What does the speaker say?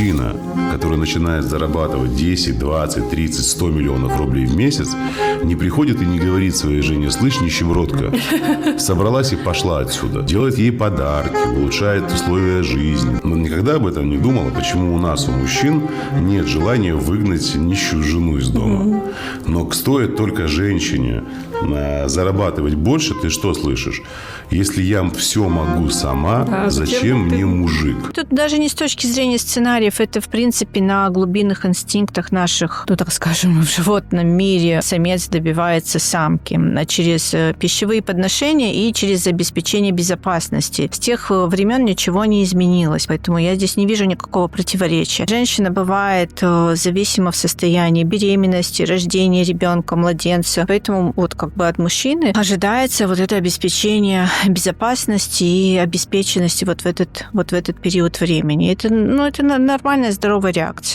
мужчина, который начинает зарабатывать 10, 20, 30, 100 миллионов рублей в месяц, не приходит и не говорит своей жене: слышь, нищебродка, собралась и пошла отсюда. Делает ей подарки, улучшает условия жизни. Но никогда об этом не думала, почему у нас, у мужчин, нет желания выгнать нищую жену из дома. Но стоит только женщине зарабатывать больше, ты что слышишь? Если я все могу сама, Да, зачем мне мужик? Тут даже не с точки зрения сценариев, это, в принципе, на глубинных инстинктах наших, ну, так скажем, в животном мире самец добивается самки через пищевые подношения и через обеспечение безопасности. С тех времен ничего не изменилось, поэтому я здесь не вижу никакого противоречия. Женщина бывает зависима в состоянии беременности, рождения ребенка, младенца, поэтому вот как бы от мужчины ожидается вот это обеспечение безопасности и обеспеченности вот в этот период времени. Это нормальная здоровая реакция.